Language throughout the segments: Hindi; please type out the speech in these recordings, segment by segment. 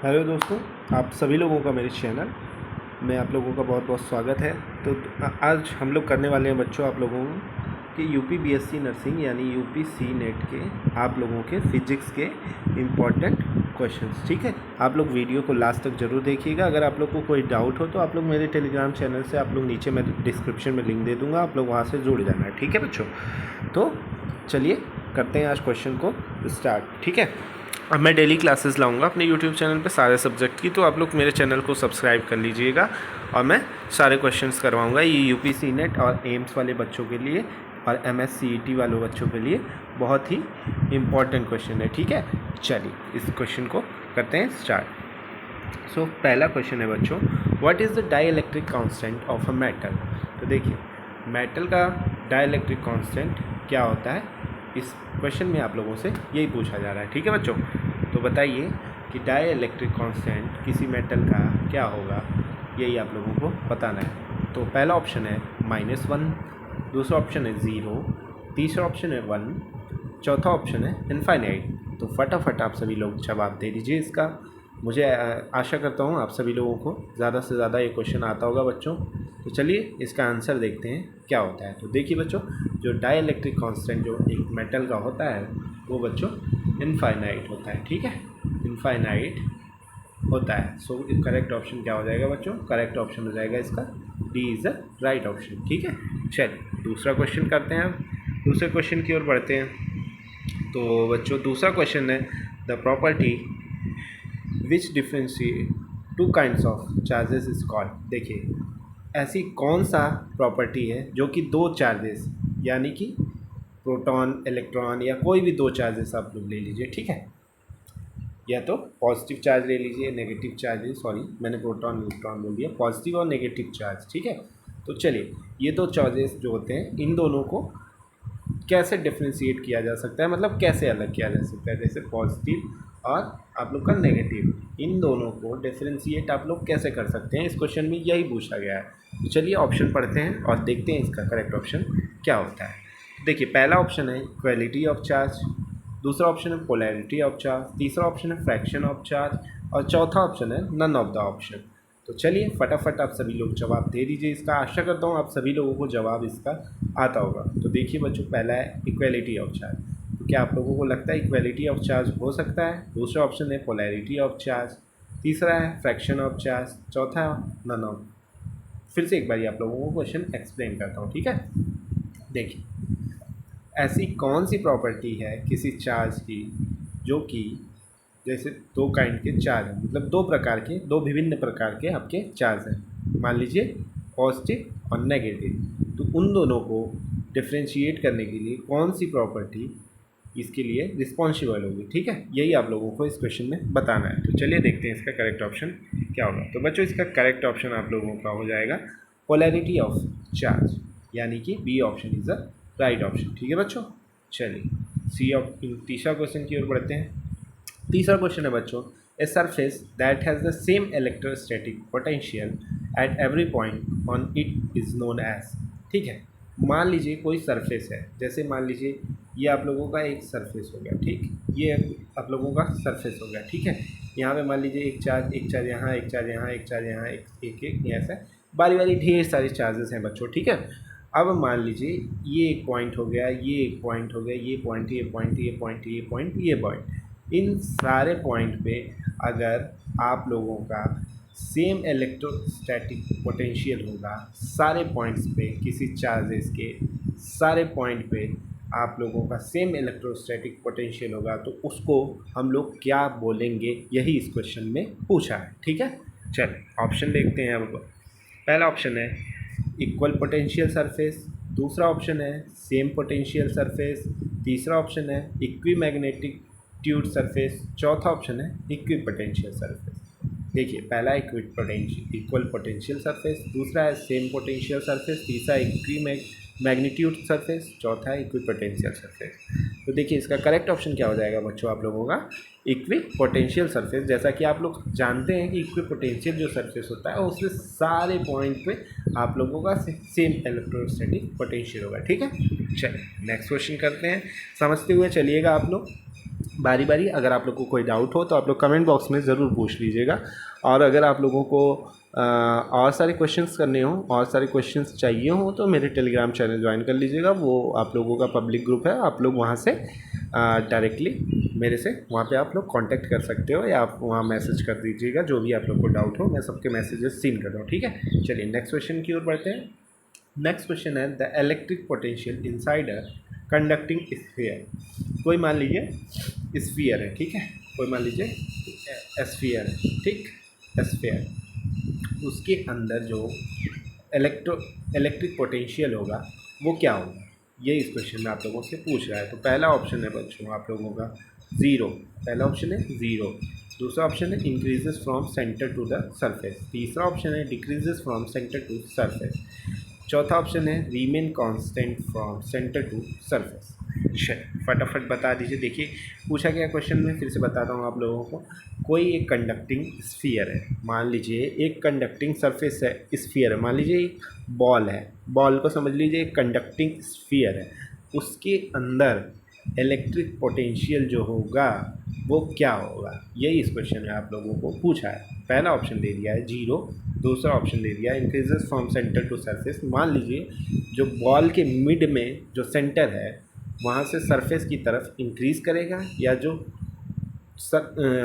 हेलो दोस्तों, आप सभी लोगों का मेरे चैनल में आप लोगों का बहुत बहुत स्वागत है। तो आज हम लोग करने वाले हैं बच्चों आप लोगों के यूपी बीएससी नर्सिंग यानी यूपी सी नेट के आप लोगों के फिजिक्स के इम्पॉर्टेंट क्वेश्चंस। ठीक है, आप लोग वीडियो को लास्ट तक ज़रूर देखिएगा। अगर आप लोग को कोई डाउट हो तो आप लोग मेरे टेलीग्राम चैनल से आप लोग नीचे मैं डिस्क्रिप्शन में लिंक दे दूँगा, आप लोग वहाँ से जुड़ जाना है। ठीक है बच्चों, तो चलिए करते हैं आज क्वेश्चन को स्टार्ट। ठीक है, अब मैं डेली क्लासेस लाऊंगा अपने यूट्यूब चैनल पे सारे सब्जेक्ट की, तो आप लोग मेरे चैनल को सब्सक्राइब कर लीजिएगा और मैं सारे क्वेश्चंस करवाऊंगा। ये यूपी सी नेट और एम्स वाले बच्चों के लिए और MSCET वाले बच्चों के लिए बहुत ही इम्पॉर्टेंट क्वेश्चन है। ठीक है, चलिए इस क्वेश्चन को करते हैं स्टार्ट। सो पहला क्वेश्चन है बच्चों, what is the dielectric constant of a metal. तो देखिए, मेटल का डाइइलेक्ट्रिक कांस्टेंट क्या होता है, इस क्वेश्चन में आप लोगों से यही पूछा जा रहा है। ठीक है बच्चों, तो बताइए कि डाइइलेक्ट्रिक कांस्टेंट किसी मेटल का क्या होगा, यही आप लोगों को बताना है। तो पहला ऑप्शन है -1, दूसरा ऑप्शन है 0, तीसरा ऑप्शन है 1, चौथा ऑप्शन है इनफाइनाइट। तो फटाफट आप सभी लोग जवाब दे दीजिए इसका। मुझे आशा करता हूँ आप सभी लोगों को ज़्यादा से ज़्यादा ये क्वेश्चन आता होगा बच्चों। तो चलिए इसका आंसर देखते हैं क्या होता है। तो देखिए बच्चों, जो डाइइलेक्ट्रिक कांस्टेंट जो एक मेटल का होता है वो बच्चों इनफाइनाइट होता है। ठीक है, इनफाइनाइट होता है। सो करेक्ट ऑप्शन क्या हो जाएगा बच्चों, करेक्ट ऑप्शन हो जाएगा इसका D is the right option. ठीक है, चलिए दूसरा क्वेश्चन करते हैं। अब दूसरे क्वेश्चन की ओर बढ़ते हैं। तो बच्चों दूसरा क्वेश्चन है, the property which differentiate two kinds of charges is called. देखिए, ऐसी कौन सा प्रॉपर्टी है जो कि दो चार्जेस यानी कि प्रोटॉन इलेक्ट्रॉन या कोई भी दो चार्जेस आप लोग ले लीजिए। ठीक है, या तो पॉजिटिव चार्ज ले लीजिए, नेगेटिव चार्ज, सॉरी मैंने प्रोटॉन इलेक्ट्रॉन बोल दिया, पॉजिटिव और नेगेटिव चार्ज। ठीक है, तो चलिए ये दो चार्जेस जो होते हैं इन दोनों को कैसे डिफ्रेंशिएट किया जा सकता है, मतलब कैसे अलग किया जा सकता है। जैसे पॉजिटिव और आप लोग का नेगेटिव, इन दोनों को डिफ्रेंशिएट आप लोग कैसे कर सकते हैं, इस क्वेश्चन में यही पूछा गया है। तो चलिए ऑप्शन पढ़ते हैं और देखते हैं इसका करेक्ट ऑप्शन क्या होता है। देखिए, पहला ऑप्शन है इक्वालिटी ऑफ चार्ज, दूसरा ऑप्शन है पोलैरिटी ऑफ चार्ज, तीसरा ऑप्शन है फ्रैक्शन ऑफ चार्ज और चौथा ऑप्शन है नन ऑफ द ऑप्शन। तो चलिए फटाफट आप सभी लोग जवाब दे दीजिए इसका। आशा करता हूँ आप सभी लोगों को जवाब इसका आता होगा। तो देखिए बच्चों, पहला है इक्वालिटी ऑफ चार्ज। तो क्या आप लोगों को लगता है इक्वालिटी ऑफ चार्ज हो सकता है? दूसरा ऑप्शन है पोलैरिटी ऑफ चार्ज, तीसरा है फ्रैक्शन ऑफ चार्ज, चौथा नन ऑफ। फिर से एक बार आप लोगों को क्वेश्चन एक्सप्लेन करता हूँ। ठीक है, देखिए, ऐसी कौन सी प्रॉपर्टी है किसी चार्ज की जो कि जैसे दो काइंड के चार्ज हैं, मतलब दो प्रकार के, दो विभिन्न प्रकार के आपके चार्ज हैं, मान लीजिए पॉजिटिव और नेगेटिव। तो उन दोनों को डिफ्रेंशिएट करने के लिए कौन सी प्रॉपर्टी इसके लिए रिस्पॉन्सिबल होगी। ठीक है, यही आप लोगों को इस क्वेश्चन में बताना है। तो चलिए देखते हैं इसका करेक्ट ऑप्शन क्या होगा। तो बच्चों इसका करेक्ट ऑप्शन आप लोगों का हो जाएगा पोलैरिटी ऑफ चार्ज, यानी कि B option is the right option. ठीक है बच्चों, चलिए तीसरा क्वेश्चन की ओर बढ़ते हैं। तीसरा क्वेश्चन है बच्चों, a surface that has the same electrostatic potential at every point on it is known as. ठीक है, मान लीजिए कोई सरफेस है, जैसे मान लीजिए ये आप लोगों का एक सरफेस हो गया। ठीक, ये आप लोगों का सरफेस हो गया। ठीक है, यहाँ पे मान लीजिए एक चार्ज यहाँ, एक चार्ज यहाँ, एक चार्ज यहाँ, एक ऐसा बारी बारी ढेर सारे चार्जेस हैं बच्चों। ठीक है, अब मान लीजिए ये एक पॉइंट हो गया, ये एक पॉइंट हो गया, ये पॉइंट, ये पॉइंट, ये पॉइंट, ये पॉइंट, ये पॉइंट। इन सारे पॉइंट पे अगर आप लोगों का सेम इलेक्ट्रोस्टैटिक पोटेंशियल होगा, सारे पॉइंट्स पे किसी चार्जेस के सारे पॉइंट पे आप लोगों का सेम इलेक्ट्रोस्टैटिक पोटेंशियल होगा, तो उसको हम लोग क्या बोलेंगे, यही इस क्वेश्चन में पूछा है। ठीक है, चलिए ऑप्शन देखते हैं। अब पहला ऑप्शन है इक्वल पोटेंशियल सरफेस, दूसरा ऑप्शन है सेम पोटेंशियल सरफेस, तीसरा ऑप्शन है इक्वी मैग्नेटिक ट्यूड सरफेस, चौथा ऑप्शन है इक्वी पोटेंशियल सरफेस। देखिए, पहला इक्वल पोटेंशियल सरफेस, दूसरा है सेम पोटेंशियल सरफेस, तीसरा इक्वी मैग्नीट्यूड सरफेस, चौथा है इक्वी पोटेंशियल सरफेस। तो देखिए इसका करेक्ट ऑप्शन क्या हो जाएगा बच्चों आप लोगों का, इक्वी पोटेंशियल सरफेस। जैसा कि आप लोग जानते हैं कि इक्वी पोटेंशियल जो सरफेस होता है उसमें सारे पॉइंट पे आप लोगों का सेम इलेक्ट्रोस्टैटिक पोटेंशियल होगा। ठीक है, चलिए नेक्स्ट क्वेश्चन करते हैं, समझते हुए चलिएगा आप लोग। बारी बारी अगर आप लोग को कोई डाउट हो तो आप लोग कमेंट बॉक्स में ज़रूर पूछ लीजिएगा। और अगर आप लोगों को और सारे क्वेश्चंस करने हों, और सारे क्वेश्चंस चाहिए हों, तो मेरे टेलीग्राम चैनल ज्वाइन कर लीजिएगा। वो आप लोगों का पब्लिक ग्रुप है, आप लोग वहाँ से डायरेक्टली मेरे से वहाँ पे आप लोग कांटेक्ट कर सकते हो, या आप वहाँ मैसेज कर दीजिएगा जो भी आप लोग को डाउट हो। मैं सबके मैसेजेस सीन कर रहा हूँ, ठीक है। चलिए नेक्स्ट क्वेश्चन की ओर बढ़ते हैं। नेक्स्ट क्वेश्चन है the electric potential inside a conducting sphere. कोई मान लीजिए स्फीयर है, ठीक है, कोई मान लीजिए स्फीयर है, ठीक, स्फीयर, उसके अंदर जो इलेक्ट्रिक पोटेंशियल होगा वो क्या होगा, ये इस क्वेश्चन में आप लोगों से पूछ रहा है। तो पहला ऑप्शन है बच्चों आप लोगों का ज़ीरो, पहला ऑप्शन है ज़ीरो। दूसरा ऑप्शन है increases from centre to the surface. तीसरा ऑप्शन है decreases from centre to surface. चौथा ऑप्शन है remain constant from centre to surface. फटाफट बता दीजिए। देखिए पूछा गया क्वेश्चन में, फिर से बताता हूँ आप लोगों को। कोई एक कंडक्टिंग स्फीयर है, मान लीजिए एक कंडक्टिंग सरफेस है, स्फीयर है, मान लीजिए एक बॉल है, बॉल को समझ लीजिए एक कंडक्टिंग स्फीयर है, उसके अंदर इलेक्ट्रिक पोटेंशियल जो होगा वो क्या होगा, यही इस क्वेश्चन में आप लोगों को पूछा है। पहला ऑप्शन दे दिया है जीरो, दूसरा ऑप्शन दे दिया है increases from centre to surface. मान लीजिए जो बॉल के मिड में जो सेंटर है वहाँ से सरफेस की तरफ इंक्रीज़ करेगा, या जो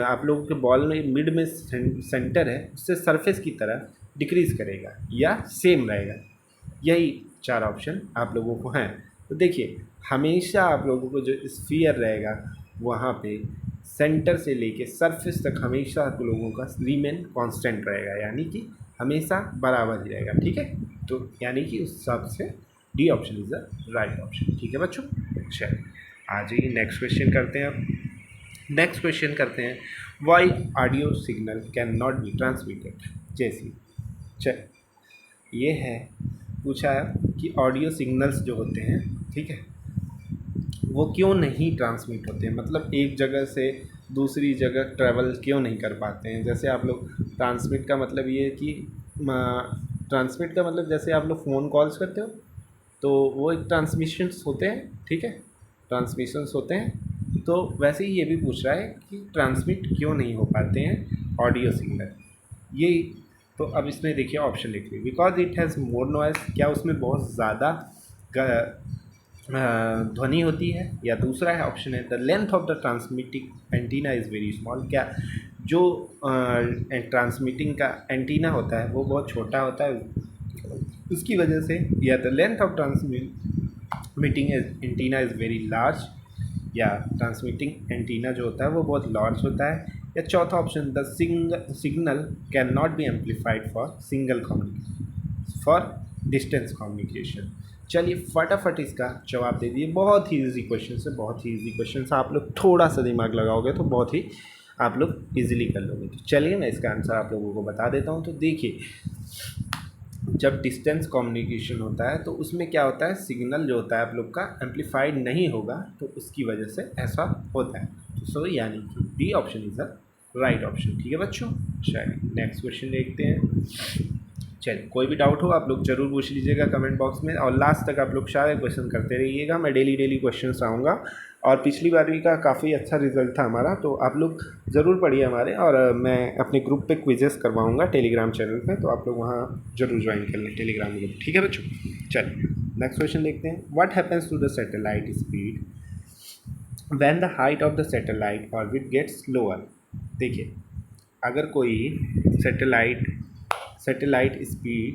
आप लोगों के बॉल में मिड में सेंटर है उससे सरफेस की तरफ डिक्रीज़ करेगा, या सेम रहेगा। यही चार ऑप्शन आप लोगों को हैं। तो देखिए हमेशा आप लोगों को जो स्फीयर रहेगा वहाँ पे सेंटर से लेके सरफेस तक हमेशा आप लोगों का रीमेन कांस्टेंट रहेगा, यानी कि हमेशा बराबर ही रहेगा, ठीक है। तो यानी कि उस हिसाब से D option is the right option, ठीक है बच्चों। चलिए आ जाइए नेक्स्ट क्वेश्चन करते हैं। अब नेक्स्ट क्वेश्चन करते हैं, why audio signal can not be transmitted. जैसे चल ये है, पूछा है कि ऑडियो सिग्नल्स जो होते हैं, ठीक है, वो क्यों नहीं ट्रांसमिट होते हैं, मतलब एक जगह से दूसरी जगह ट्रैवल क्यों नहीं कर पाते हैं। जैसे आप लोग ट्रांसमिट का मतलब ये है कि ट्रांसमिट का मतलब जैसे आप लोग फ़ोन कॉल्स करते हो तो वो एक ट्रांसमिशंस होते हैं, ठीक है, ट्रांसमिशंस होते हैं। तो वैसे ही ये भी पूछ रहा है कि ट्रांसमिट क्यों नहीं हो पाते हैं ऑडियो सिग्नल, ये। तो अब इसमें देखिए ऑप्शन लिख लीजिए, because it has more noise, क्या उसमें बहुत ज़्यादा ध्वनि होती है, या दूसरा है ऑप्शन है the length of the transmitting antenna is very small, क्या जो ट्रांसमिटिंग का एंटीना होता है वो बहुत छोटा होता है उसकी वजह से, या the length of transmitting antenna is very large, या ट्रांसमिटिंग एंटीना जो होता है वो बहुत लार्ज होता है, या चौथा option the signal can not B amplified for single communication, for distance communication. चलिए फटाफट इसका जवाब दे दिए। बहुत ही इजी क्वेश्चन है, बहुत ही इजी क्वेश्चन है, आप लोग थोड़ा सा दिमाग लगाओगे तो बहुत ही आप लोग इजीली कर लोगे। तो चलिए मैं इसका आंसर आप लोगों को बता देता हूँ। तो देखिए जब डिस्टेंस कम्युनिकेशन होता है तो उसमें क्या होता है, सिग्नल जो होता है आप लोग का एम्पलीफाइड नहीं होगा, तो उसकी वजह से ऐसा होता है। सो यानी कि D option is the right option, ठीक है बच्चों। चलिए नेक्स्ट क्वेश्चन देखते हैं। चलिए कोई भी डाउट हो आप लोग ज़रूर पूछ लीजिएगा कमेंट बॉक्स में, और लास्ट तक आप लोग सारे क्वेश्चन करते रहिएगा। मैं डेली क्वेश्चन आऊँगा, और पिछली बार भी का काफ़ी अच्छा रिजल्ट था हमारा, तो आप लोग ज़रूर पढ़िए हमारे। और मैं अपने ग्रुप पे क्विजेस करवाऊँगा टेलीग्राम चैनल पे, तो आप लोग वहाँ ज़रूर ज्वाइन कर लें टेलीग्राम ग्रुप, ठीक है बच्चों। चलिए नेक्स्ट क्वेश्चन देखते हैं, what happens to the satellite speed when the height of the satellite orbit gets lower. देखिए अगर कोई सैटेलाइट स्पीड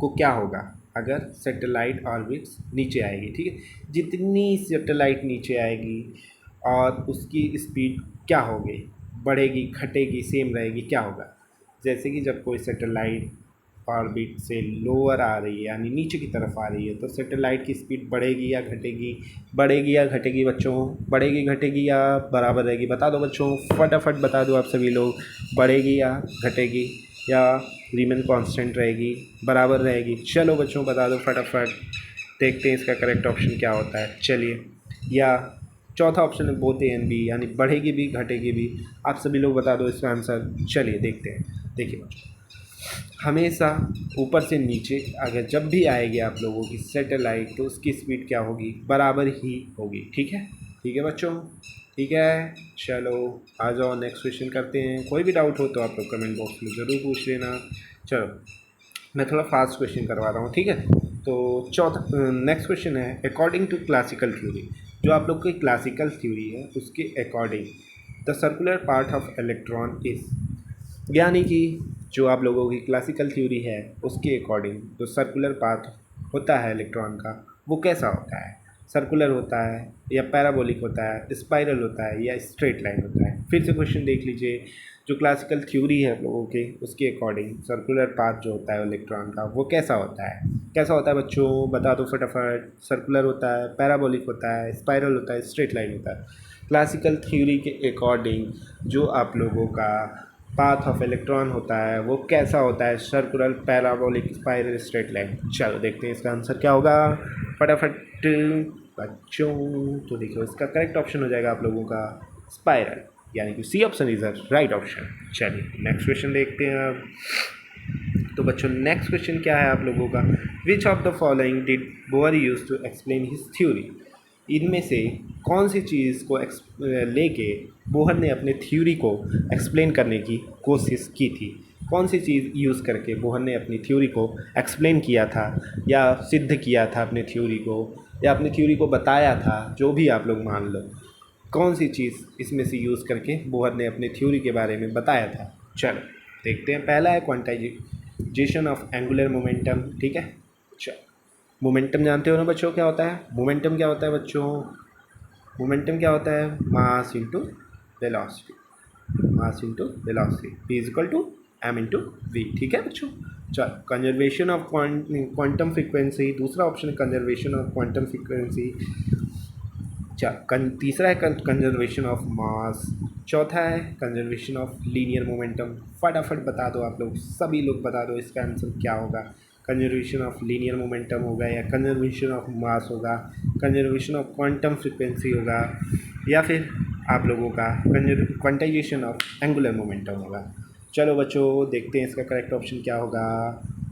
को क्या होगा अगर सैटेलाइट ऑर्बिट्स नीचे आएगी, ठीक है, जितनी सैटेलाइट नीचे आएगी और उसकी स्पीड क्या होगी, बढ़ेगी, घटेगी, सेम रहेगी, क्या होगा। जैसे कि जब कोई सैटेलाइट ऑर्बिट से लोअर आ रही है यानी नीचे की तरफ आ रही है, तो सैटेलाइट की स्पीड बढ़ेगी या घटेगी, बढ़ेगी या घटेगी बच्चों, बढ़ेगी घटेगी या बराबर रहेगी, बता दो बच्चों, फटाफट बता दो आप सभी लोग, बढ़ेगी या घटेगी, या रीमेन कांस्टेंट रहेगी, बराबर रहेगी। चलो बच्चों बता दो फटाफट, देखते हैं इसका करेक्ट ऑप्शन क्या होता है। चलिए, या चौथा ऑप्शन है बोथ ए एंड बी, यानी बढ़ेगी भी घटेगी भी। आप सभी लोग बता दो इसका आंसर। चलिए देखते हैं। देखिए बच्चों हमेशा ऊपर से नीचे अगर जब भी आएगी आप लोगों की सैटेलाइट, तो उसकी स्पीड क्या होगी, बराबर ही होगी, ठीक है, ठीक है बच्चों। ठीक है, चलो आ जाओ नेक्स्ट क्वेश्चन करते हैं। कोई भी डाउट हो तो आप लोग कमेंट बॉक्स में ज़रूर पूछ लेना। चलो मैं थोड़ा फास्ट क्वेश्चन करवा रहा हूँ, ठीक है। तो चौथा नेक्स्ट क्वेश्चन है, अकॉर्डिंग टू क्लासिकल थ्योरी, जो आप लोग की क्लासिकल थ्योरी है उसके according the circular part of electron is, यानी कि जो आप लोगों की क्लासिकल थ्योरी है उसके अकॉर्डिंग जो सर्कुलर पाथ होता है इलेक्ट्रॉन का वो कैसा होता है, सर्कुलर होता है या पैराबोलिक होता है, स्पाइरल होता है या स्ट्रेट लाइन होता है। फिर से क्वेश्चन देख लीजिए, जो क्लासिकल थ्योरी है आप लोगों के उसके अकॉर्डिंग सर्कुलर पाथ जो होता है इलेक्ट्रॉन का वो कैसा होता है, कैसा होता है बच्चों बता दो फटाफट। सर्कुलर होता है, पैराबोलिक होता है, स्पाइरल होता है, स्ट्रेट लाइन होता है। क्लासिकल थ्योरी के अकॉर्डिंग जो आप लोगों का पाथ ऑफ इलेक्ट्रॉन होता है वो कैसा होता है, circular, parabolic, spiral, straight line. चलो देखते हैं इसका आंसर क्या होगा फटाफट बच्चों। तो देखो इसका करेक्ट ऑप्शन हो जाएगा आप लोगों का स्पाइरल, यानी कि C option is the right option. चलिए नेक्स्ट क्वेश्चन देखते हैं अब। तो बच्चों नेक्स्ट क्वेश्चन क्या है आप लोगों का, which of the following did Bohr use to explain his theory, इनमें से कौन सी चीज़ को लेके बोहर ने अपने थ्योरी को एक्सप्लेन करने की कोशिश की थी, कौन सी चीज़ यूज़ करके बोहर ने अपनी थ्योरी को एक्सप्लेन किया था या सिद्ध किया था अपने थ्योरी को, या अपनी थ्योरी को बताया था, जो भी आप लोग मान लो, कौन सी चीज़ इसमें से यूज़ करके बोहर ने अपने थ्योरी के बारे में बताया था। चलो देखते हैं, पहला है क्वांटाइजेशन ऑफ एंगुलर मोमेंटम, ठीक है। चलो मोमेंटम जानते हो ना बच्चों क्या होता है, मोमेंटम क्या होता है बच्चों, मोमेंटम क्या होता है, mass into velocity, mass into velocity, P is equal to M into V, ठीक है बच्चों। चलो कंजर्वेशन ऑफ क्वांटम फ्रीक्वेंसी, दूसरा ऑप्शन है कंजर्वेशन ऑफ क्वांटम फ्रीक्वेंसी। तीसरा है कंजर्वेशन ऑफ मास, चौथा है कंजर्वेशन ऑफ लीनियर मोमेंटम। फटाफट बता दो आप लोग, सभी लोग बता दो इसका आंसर क्या होगा, कंजर्वेशन ऑफ लीनियर मोमेंटम होगा या कंजर्वेशन ऑफ मास होगा, कंजर्वेशन ऑफ क्वांटम फ्रीक्वेंसी होगा, या फिर आप लोगों का क्वांटाइजेशन ऑफ एंगुलर मोमेंटम होगा। चलो बच्चों देखते हैं इसका करेक्ट ऑप्शन क्या होगा।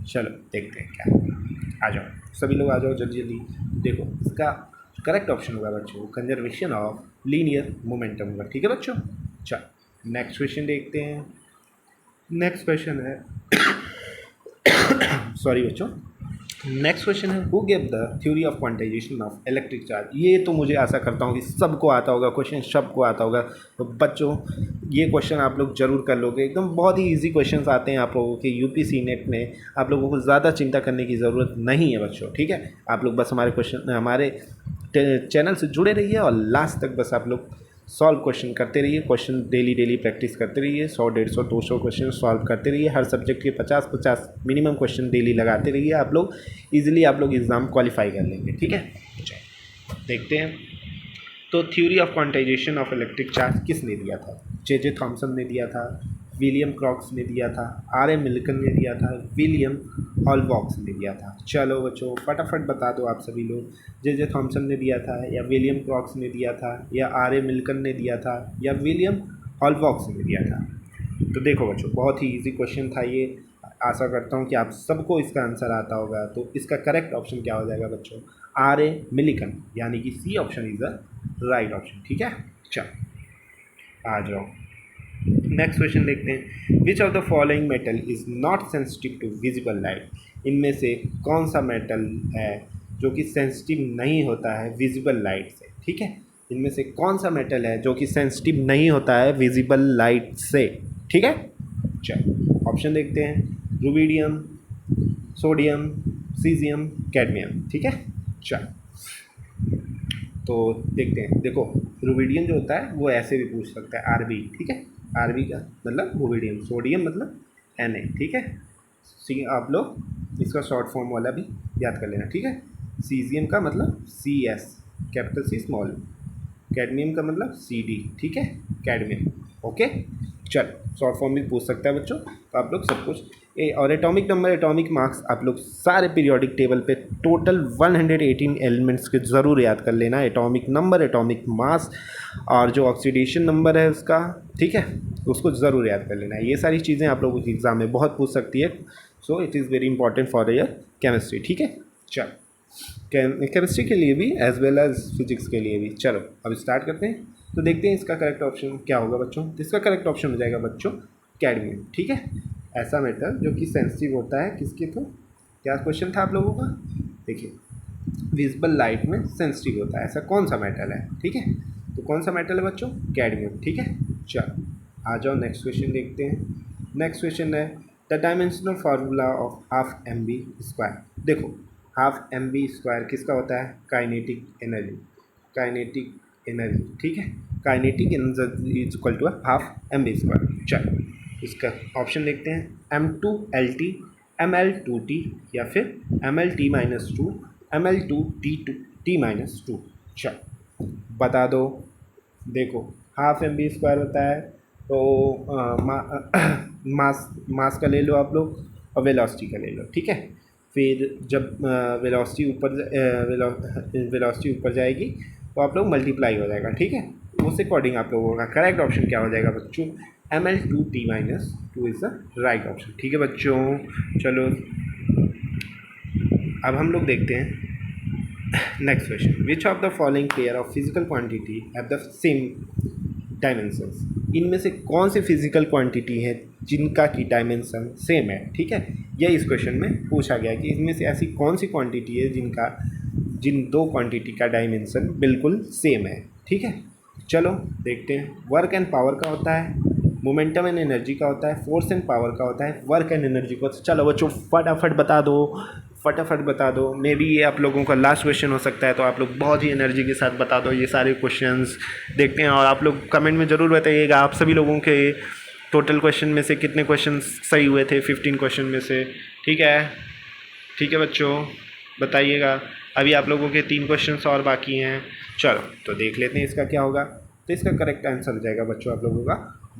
चलो देखते हैं क्या, आ जाओ सभी लोग आ जाओ जल्दी जल्दी। देखो इसका करेक्ट ऑप्शन होगा बच्चों कंजर्वेशन ऑफ लीनियर मोमेंटम होगा, ठीक है बच्चों। चलो नेक्स्ट क्वेश्चन देखते हैं। नेक्स्ट क्वेश्चन है सॉरी बच्चों, नेक्स्ट क्वेश्चन है who give the theory of quantization of electric charge. ये तो मुझे आशा करता हूँ कि सबको आता होगा क्वेश्चन, सबको आता होगा। तो बच्चों ये क्वेश्चन आप लोग जरूर कर लोगे, एकदम बहुत ही इजी क्वेश्चंस आते हैं आप लोगों के यूपीसी नेट में, आप लोगों को ज़्यादा चिंता करने की ज़रूरत नहीं है बच्चों, ठीक है। आप लोग बस हमारे क्वेश्चन हमारे चैनल से जुड़े रहिए और लास्ट तक बस आप लोग सॉल्व क्वेश्चन करते रहिए, क्वेश्चन डेली प्रैक्टिस करते रहिए, 100 150 200 क्वेश्चन सॉल्व करते रहिए, हर सब्जेक्ट के 50 मिनिमम क्वेश्चन डेली लगाते रहिए, आप लोग इजीली आप लोग एग्ज़ाम क्वालिफाई कर लेंगे, ठीक है। देखते हैं तो theory of quantization of electric charge किसने दिया था, जे थॉमसन ने दिया था, विलियम क्रॉक्स ने दिया था, आर एम मिल्टन ने दिया था, विलियम हॉलबॉक्स ने दिया था। चलो बच्चों फटाफट बता दो आप सभी लोग, जे थॉमसन ने दिया था या विलियम क्रॉक्स ने दिया था या आर एम मिल्टन ने दिया था या विलियम हॉलबॉक्स ने दिया था। तो देखो बच्चों बहुत ही इजी क्वेश्चन था ये, आशा करता हूँ कि आप सबको इसका आंसर आता होगा। तो इसका करेक्ट ऑप्शन क्या हो जाएगा बच्चों, आर ए मिलिकन, यानी कि C option is the right option, ठीक है। चलो आ जाओ नेक्स्ट क्वेश्चन देखते हैं, which of the following metal is not sensitive to visible light, इनमें से कौन सा मेटल है जो कि सेंसिटिव नहीं होता है विजिबल लाइट से, ठीक है। इनमें से कौन सा मेटल है जो कि सेंसिटिव नहीं होता है विजिबल लाइट से, ठीक है। चलो ऑप्शन देखते हैं, रुबिडियम, सोडियम, सीजियम, कैडमियम, ठीक है। चलो तो देखते हैं, देखो रुबिडियम जो होता है वो ऐसे भी पूछ सकता है आरबी, ठीक है। आरबी का मतलब रुबिडियम, सोडियम मतलब Na, ठीक है। सी आप लोग इसका शॉर्ट फॉर्म वाला भी याद कर लेना, ठीक है। सीजियम का मतलब CS capital C small, cadmium का मतलब CD, ठीक है, कैडमियम, ओके। चल शॉर्ट फॉर्म भी पूछ सकता है बच्चों, तो आप लोग सब कुछ और एटॉमिक नंबर, एटॉमिक मार्क्स आप लोग सारे पीरियोडिक टेबल पे टोटल 118 एलिमेंट्स के ज़रूर याद कर लेना, एटॉमिक नंबर, एटॉमिक मास और जो ऑक्सीडेशन नंबर है उसका, ठीक है, उसको ज़रूर याद कर लेना है। ये सारी चीज़ें आप लोगों की एग्ज़ाम में बहुत पूछ सकती है, so it is very important for your chemistry, ठीक है। चलो केमिस्ट्री के लिए भी एज वेल एज फिजिक्स के लिए भी। चलो अब स्टार्ट करते हैं। तो देखते हैं इसका करेक्ट ऑप्शन क्या होगा बच्चों। तो इसका करेक्ट ऑप्शन हो जाएगा बच्चों कैडमियम। ठीक है, ऐसा मेटल जो कि सेंसिटिव होता है किसके थ्रू। क्या क्वेश्चन था आप लोगों का, देखिए विजिबल लाइट में सेंसिटिव होता है, ऐसा कौन सा मेटल है। ठीक है, तो कौन सा मेटल है बच्चों, कैडमियम। ठीक है, चलो आ जाओ नेक्स्ट क्वेश्चन देखते हैं। नेक्स्ट क्वेश्चन है the dimensional formula of half M B square. देखो हाफ एम बी स्क्वायर किसका होता है, काइनेटिक एनर्जी। काइनेटिक एनर्जी, ठीक है, kinetic energy is equal to half M B square. चलो इसका ऑप्शन देखते हैं, M two L T, M L two T, या फिर M L T minus two, M L two T minus two. चलो बता दो। देखो हाफ एम बी स्क्वायर होता है तो मास का ले लो आप लोग और वेलोसिटी का ले लो। ठीक है, फिर जब वेलोसिटी ऊपर जाएगी तो आप लोग मल्टीप्लाई हो जाएगा। ठीक है, उस अकॉर्डिंग आप लोगों का करेक्ट ऑप्शन क्या हो जाएगा बच्चों, M L two T minus two is the right option. ठीक है बच्चों, चलो अब हम लोग देखते हैं next question. Which of the following pair of physical quantity have the same dimensions. इनमें से कौन सी फिजिकल क्वांटिटी है जिनका की डायमेंशन सेम है। ठीक है, यह इस क्वेश्चन में पूछा गया कि इनमें से ऐसी कौन सी क्वांटिटी है जिन दो क्वांटिटी का डायमेंशन बिल्कुल सेम है। ठीक है, चलो देखते हैं। वर्क एंड पावर का होता है, मोमेंटम एंड एनर्जी का होता है, फोर्स एंड पावर का होता है, वर्क एंड एनर्जी का। चलो बच्चों फटाफट बता दो, फटाफट बता दो। मे बी ये आप लोगों का लास्ट क्वेश्चन हो सकता है, तो आप लोग बहुत ही एनर्जी के साथ बता दो ये सारे क्वेश्चंस। देखते हैं, और आप लोग कमेंट में ज़रूर बताइएगा आप सभी लोगों के टोटल क्वेश्चन में से कितने क्वेश्चन सही हुए थे 15 क्वेश्चन में से। ठीक है बच्चों, बताइएगा। अभी आप लोगों के 3 क्वेश्चन और बाकी हैं। चलो तो देख लेते हैं इसका क्या होगा। तो इसका करेक्ट आंसर हो जाएगा बच्चों आप लोगों का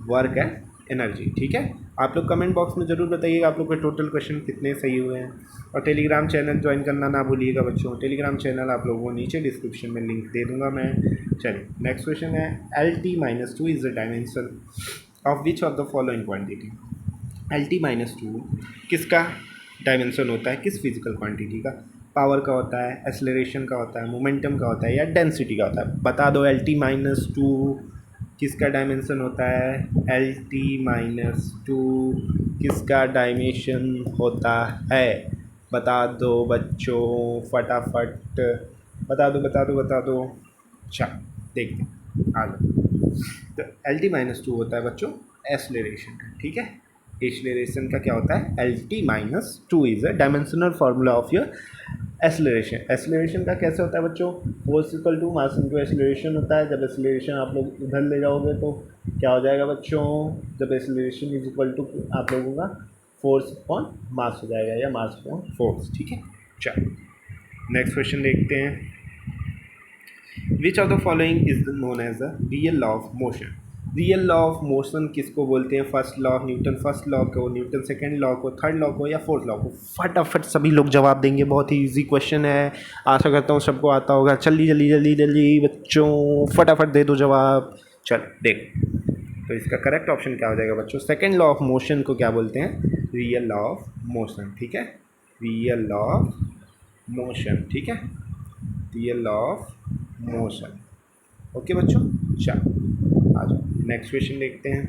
वर्क एंड एनर्जी। ठीक है, आप लोग कमेंट बॉक्स में ज़रूर बताइएगा आप लोग के टोटल क्वेश्चन कितने सही हुए हैं। और टेलीग्राम चैनल ज्वाइन करना ना भूलिएगा बच्चों। टेलीग्राम चैनल आप लोगों को नीचे डिस्क्रिप्शन में लिंक दे दूंगा मैं। चलिए नेक्स्ट क्वेश्चन है, L T minus two is the dimension of which of the following quantity. L T minus to किसका डायमेंशन होता है, किस फिजिकल क्वांटिटी का। पावर का होता है, एक्सेलरेशन का होता है, मोमेंटम का होता है, या डेंसिटी का होता है। बता दो एल टी माइनस टू किसका डायमेंशन होता है, एल टी माइनस टू किसका डायमेंशन होता है। बता दो बच्चों, फटाफट बता दो। अच्छा देखते हैं, आ जाओ। तो एल टी माइनस टू होता है बच्चों एक्सेलरेशन का। ठीक है, एक्सेलरेशन का क्या होता है, L T minus two is a dimensional formula of your acceleration. Acceleration का कैसे होता है बच्चों, force equal to mass into acceleration होता है। जब एक्सेलरेशन आप लोग उधर ले जाओगे तो क्या हो जाएगा बच्चों, जब एक्सेलरेशन इज इक्वल टू आप लोगों का फोर्स अपॉन मास हो जाएगा, या मास अपॉन फोर्स। ठीक है, चलो नेक्स्ट क्वेश्चन देखते हैं। Which of the following is known as the real law of motion. Real law of motion किसको बोलते हैं, first law Newton first law को, न्यूटन सेकंड लॉ को, थर्ड लॉ को, या फोर्थ लॉ को। फटाफट सभी लोग जवाब देंगे, बहुत ही इजी क्वेश्चन है, आशा करता हूँ सबको आता होगा। जल्दी बच्चों फटाफट दे दो जवाब। चलो देख, तो इसका करेक्ट ऑप्शन क्या हो जाएगा बच्चों, सेकंड लॉ ऑफ मोशन को क्या बोलते हैं, रियल लॉ ऑफ मोशन। ठीक है, रियल लॉ ऑफ मोशन। ठीक है, real law of motion. Okay बच्चों, चलो आ जाओ नेक्स्ट क्वेश्चन देखते हैं।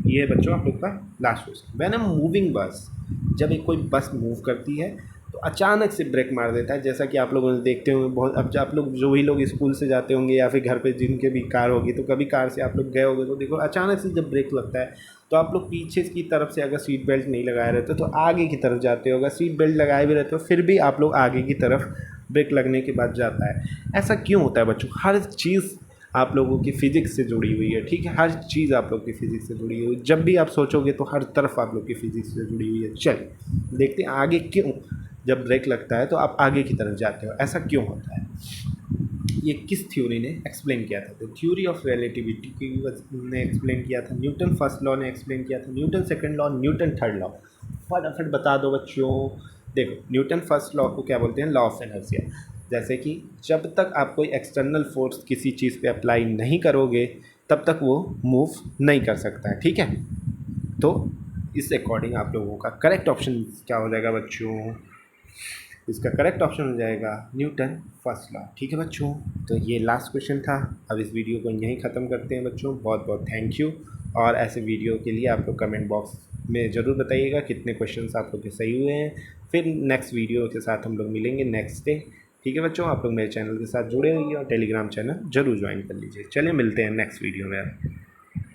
ये बच्चों आप लोग का last question. When a moving बस, जब एक कोई बस मूव करती है तो अचानक से ब्रेक मार देता है। जैसा कि आप लोग देखते होंगे बहुत, अब आप लोग जो भी लोग स्कूल से जाते होंगे या फिर घर पे जिनके भी कार होगी, तो कभी कार से आप लोग गए होंगे तो देखो अचानक से जब ब्रेक लगता है तो आप लोग पीछे की तरफ से अगर सीट बेल्ट नहीं लगाए रहते तो आगे की तरफ जाते हो। अगर सीट बेल्ट लगाए भी रहते हो फिर भी आप लोग आगे की तरफ ब्रेक लगने के बाद जाता है। ऐसा क्यों होता है बच्चों, हर चीज़ आप लोगों की फ़िज़िक्स से जुड़ी हुई है। ठीक है, हर चीज़ आप लोग की फ़िज़िक्स से जुड़ी हुई है। जब भी आप सोचोगे तो हर तरफ आप लोग की फ़िज़िक्स से जुड़ी हुई है। चलिए देखते हैं आगे क्यों, जब ब्रेक लगता है तो आप आगे की तरफ जाते हो, ऐसा क्यों होता है। ये किस थ्योरी ने एक्सप्लेन किया था, तो थ्योरी ऑफ रिलेटिविटी की ने एक्सप्लेन किया था, न्यूटन फर्स्ट लॉ ने एक्सप्लेन किया था, Newton second law, Newton third law. फटाफट बता दो बच्चों। देखो न्यूटन फर्स्ट लॉ को क्या बोलते हैं, लॉ ऑफ इनर्शिया। जैसे कि जब तक आप कोई एक्सटर्नल फोर्स किसी चीज़ पे अप्लाई नहीं करोगे तब तक वो मूव नहीं कर सकता है। ठीक है, तो इस अकॉर्डिंग आप लोगों का करेक्ट ऑप्शन क्या हो जाएगा बच्चों, इसका करेक्ट ऑप्शन हो जाएगा न्यूटन फर्स्ट लॉ। ठीक है बच्चों, तो ये लास्ट क्वेश्चन था। अब इस वीडियो को यहीं ख़त्म करते हैं बच्चों। बहुत बहुत थैंक यू। और ऐसे वीडियो के लिए आप लोग कमेंट बॉक्स में ज़रूर बताइएगा कितने क्वेश्चंस आप लोग के सही हुए हैं। फिर नेक्स्ट वीडियो के साथ हम लोग मिलेंगे नेक्स्ट डे। ठीक है बच्चों, आप लोग मेरे चैनल के साथ जुड़े रहिए और टेलीग्राम चैनल ज़रूर ज्वाइन कर लीजिए। चलिए मिलते हैं नेक्स्ट वीडियो में।